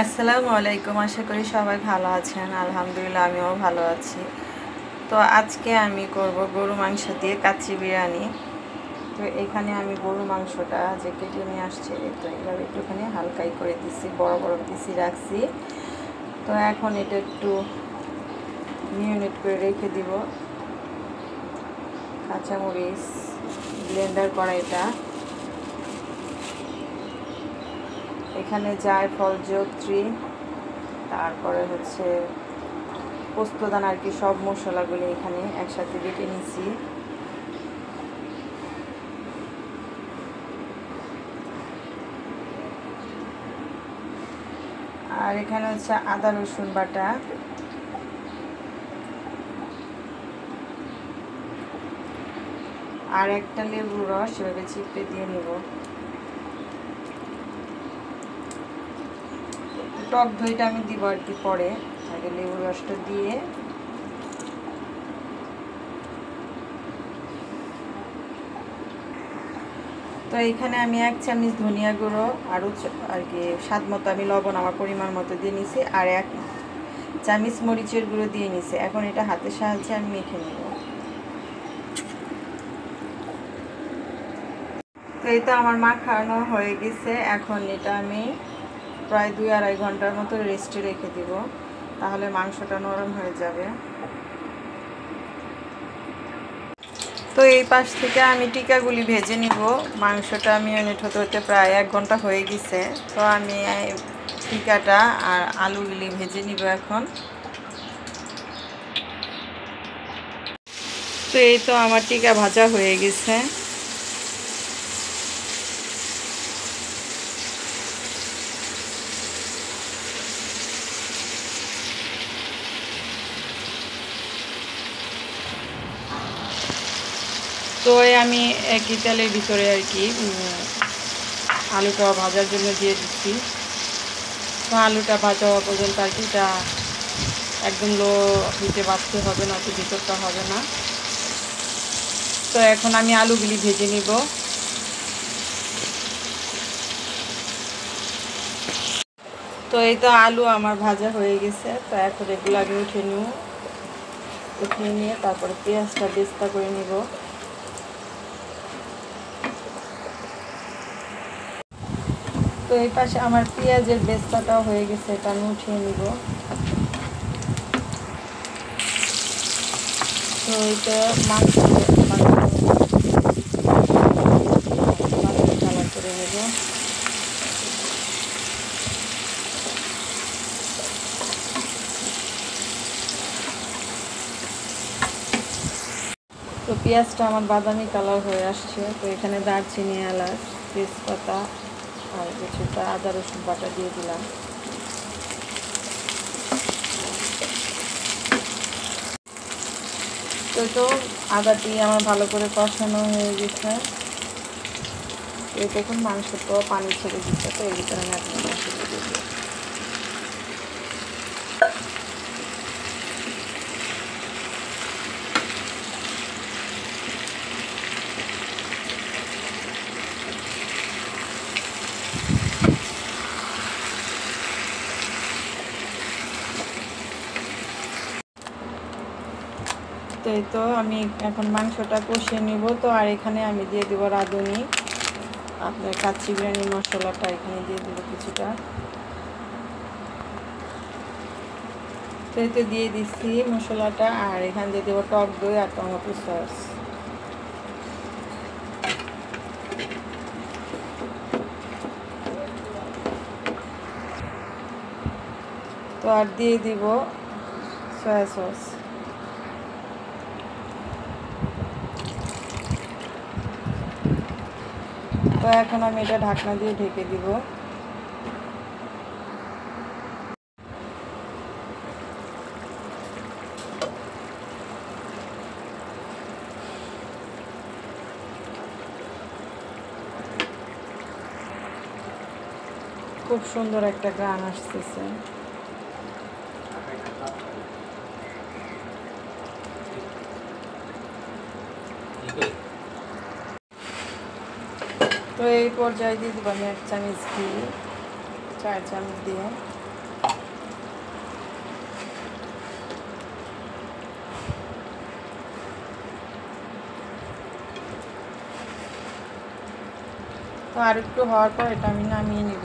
আসসালামু আলাইকুম। আশা করি সবাই ভালো আছেন। আলহামদুলিল্লাহ আমিও ভালো আছি। তো আজকে আমি করব গরু মাংস দিয়ে কাচ্চি বিরিয়ানি। তো এখানে আমি গরু মাংসটা যে কেটে নিয়ে আসছে, তো এইভাবে একটুখানি হালকাই করে দিছি, বড় বড় পিসি রাখছি। তো এখন এটা একটু মিনিট করে রেখে দিব। কাঁচামরিচ ব্লেন্ডার করা, এটা এখানে জায়ফল, জয়ত্রী, তারপরে হচ্ছে পোস্তদানা আর কি, সব মশলাগুলো এখানে একসাথে বেটে নিছি। আর এখানে হচ্ছে আদা রসুন বাটা, আর একটা লেবুর রস এভাবে চিপে দিয়ে নিব। টক দইটা আমি দিব আর কি পরে, আগে লেবুর রসটা দিয়ে। তো এইখানে আমি 1 চামচ ধনিয়া গুঁড়ো আর কি স্বাদ মতো আমি লবণ আমার পরিমাণ মতো দিয়ে নিছি, আর 1 চামচ মরিচের গুঁড়ো দিয়ে নিছি। এখন এটা হাতের সাহায্যে আমি মেখে নেব। তো এই তো আমার মাখানো হয়ে গেছে। এখন এটা আমি প্রায় 2-2.5 ঘন্টার মতো রেস্টে রেখে দিব, তাহলে মাংসটা নরম হয়ে যাবে। তো এই পাশ থেকে আমি টিকাগুলি ভেজে নিব। মাংসটা ম্যারিনেট হতে হতে প্রায় 1 ঘন্টা হয়ে গেছে। তো আমি টিকাটা আর আলুগুলি ভেজে নিব এখন। তো এই তো আমার টিকা ভাজা হয়ে গেছে। তো আমি একই তেলের ভিতরে আর কি আলুটা ভাজার জন্য দিয়ে দিচ্ছি। তো আলুটা ভাজা হওয়া পর্যন্ত আর কি এটা একদম লো হিটে ভাজতে হবে, না তো ভিতরটা হবে না। তো এখন আমি আলুগুলি ভেজে নিব। তো এই তো আলু আমার ভাজা হয়ে গেছে। তো এখন এগুলো আমি উঠিয়ে নিয়ে তারপরে পেঁয়াজটা বেস্তা করে নিব। তো এই পাশে আমার পেঁয়াজের বেস্তাটাও হয়ে গেছে, এটা আমি উঠিয়ে নিব। তো এইটা মাংস কালার করে নেব। তো পেঁয়াজটা আমার বাদামি কালার হয়ে আসছে। তো এখানে দারচিনি, এলাচ, তেজপাতা আর কিছুটা আদা রসুন বাটা দিয়ে দিলাম। তো আদাটি আমার ভালো করে কষানো হয়ে গেছে। এই দেখুন মাংসটা পানি ছেড়ে দিচ্ছে। তো এই ভিতরে আমি এখন মাংস দিয়ে দিই। তো এই তো আমি এখন মাংসটা কষিয়ে নিব। তো আর এখানে আমি দিয়ে দেব রাঁধুনি, আপনার কাচ্চি বিরিয়ানি মশলাটা এখানে দিয়ে দেবো কিছুটা। তো এতে দিয়ে দিচ্ছি মশলাটা, আর এখানে দিয়ে দেবো টক দই আর টমেটো সস। তো আর দিয়ে দিব সয়া সস। তো এখন আমি এটা ঢাকনা দিয়ে ঢেকে দিব। খুব সুন্দর একটা গান আসতেছে। তো এই পর্যায়ে দিয়ে দিব আমি 1 চামচ ঘি, 4 চামচ দিয়ে তো আর একটু হওয়ার পর এটা আমি নামিয়ে নিব।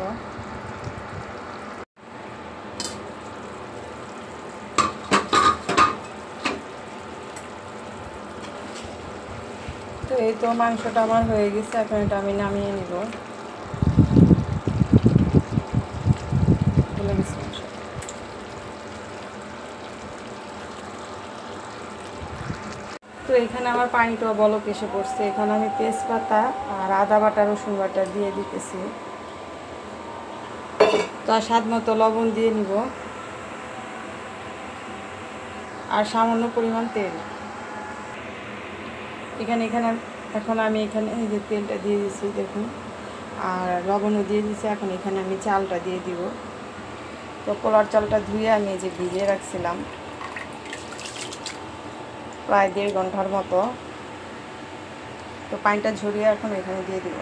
তো এই তো মাংসটা আমার হয়ে গেছে, এখন এটা আমি নামিয়ে নিব। তো এখানে আমার পানিটা বলক এসে পড়ছে। এখানে আমি তেজপাতা আর আদা বাটা রসুন বাটা দিয়ে দিতেছি। তো আর স্বাদ মতো লবণ দিয়ে নিব আর সামান্য পরিমাণ তেল। এখানে এখন আমি এখানে এই যে তেলটা দিয়ে দিচ্ছি দেখুন, আর লবণও দিয়ে দিচ্ছি। এখন এখানে আমি চালটা দিয়ে দিব। তো পোলার চালটা ধুয়ে আমি এই যে ভিজিয়ে রাখছিলাম প্রায় 1.5 ঘন্টার মতো। তো পানিটা ঝরিয়ে এখন এখানে দিয়ে দিব।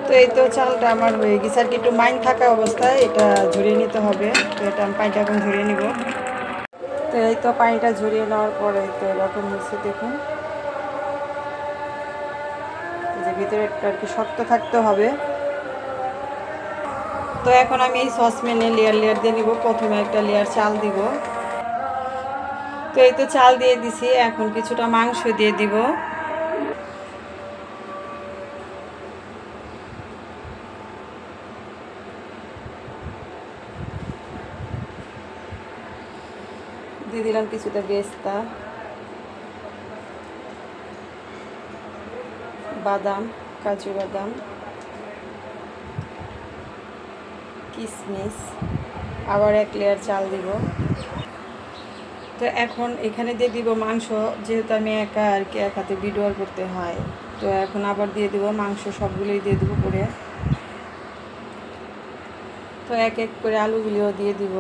তো এই তো চালটা আমার হয়ে গেছে, আর কি একটু মাইন থাকা অবস্থায় এটা ঝরিয়ে নিতে হবে। তো এটা আমি পানিটা এখন ঝরিয়ে নিব। তো এই তো পানিটা ঝরিয়ে নেওয়ার পরে তো এরকম হচ্ছে দেখুন, যে ভিতরে একটু আর কি শক্ত থাকতে হবে। তো এখন আমি এই সসপ্যানে লেয়ার দিয়ে নিব। প্রথমে একটা লেয়ার চাল দিব। তো এই তো চাল দিয়ে দিছি, এখন কিছুটা মাংস দিয়ে দিব। দিয়ে দিলাম কিছুটা বেস্তা, বাদাম, কাজু বাদাম, কিশমিশ, আবার এক লেয়ার চাল দিব। তো এখন এখানে দিয়ে দিব মাংস, যেহেতু আমি একা আর কি এক হাতে ভিডিও করতে হয়। তো এখন আবার দিয়ে দিব মাংস, সবগুলোই দিয়ে দেবো করে। তো এক এক করে আলুগুলিও দিয়ে দিব।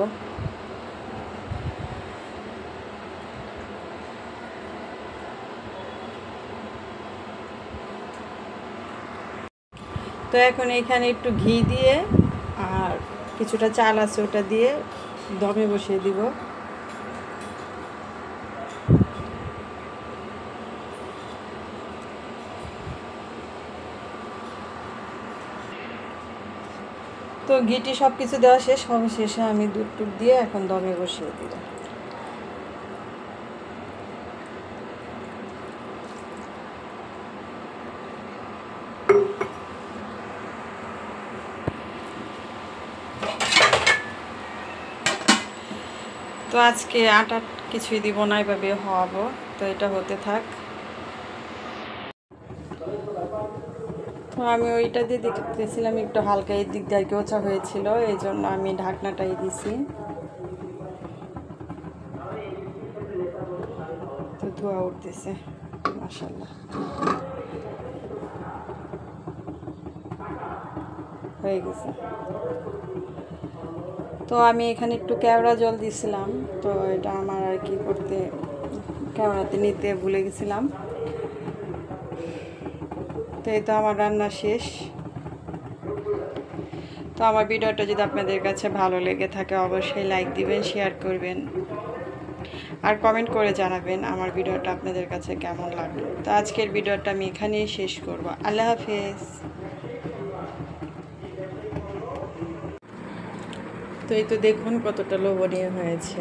তো এখন এখানে একটু ঘি দিয়ে আর কিছুটা চাল আছে ওটা দিয়ে দমে বসিয়ে দিব। তো ঘিটি সব কিছু দেওয়া শেষ, শেষে আমি দুধ টুধ দিয়ে এখন দমে বসিয়ে দিব। তো আজকে আটা কিছুই দিব না, এভাবে হওয়াবো। তো এটা হতে থাক। তো আমি ওইটা দিয়ে দেখতেছিলাম একটু হালকা এই দিক দিয়ে আর কি ওচা হয়েছিল, এই জন্য আমি ঢাকনাটাই দিছি। তো ধোয়া উঠতেছে মাশাআল্লাহ, হয়ে গেছে। তো আমি এখানে একটু কেওড়া জল দিয়েছিলাম। তো এটা আমার আর কি করতে ক্যামেরাতে নিতে ভুলে গেছিলাম। তো এই তো আমার রান্না শেষ। তো আমার ভিডিওটা যদি আপনাদের কাছে ভালো লেগে থাকে অবশ্যই লাইক দিবেন, শেয়ার করবেন আর কমেন্ট করে জানাবেন আমার ভিডিওটা আপনাদের কাছে কেমন লাগলো। তো আজকের ভিডিওটা আমি এখানেই শেষ করব। আল্লাহ হাফেজ। তো এই তো দেখুন কতটা লোভনীয় হয়েছে।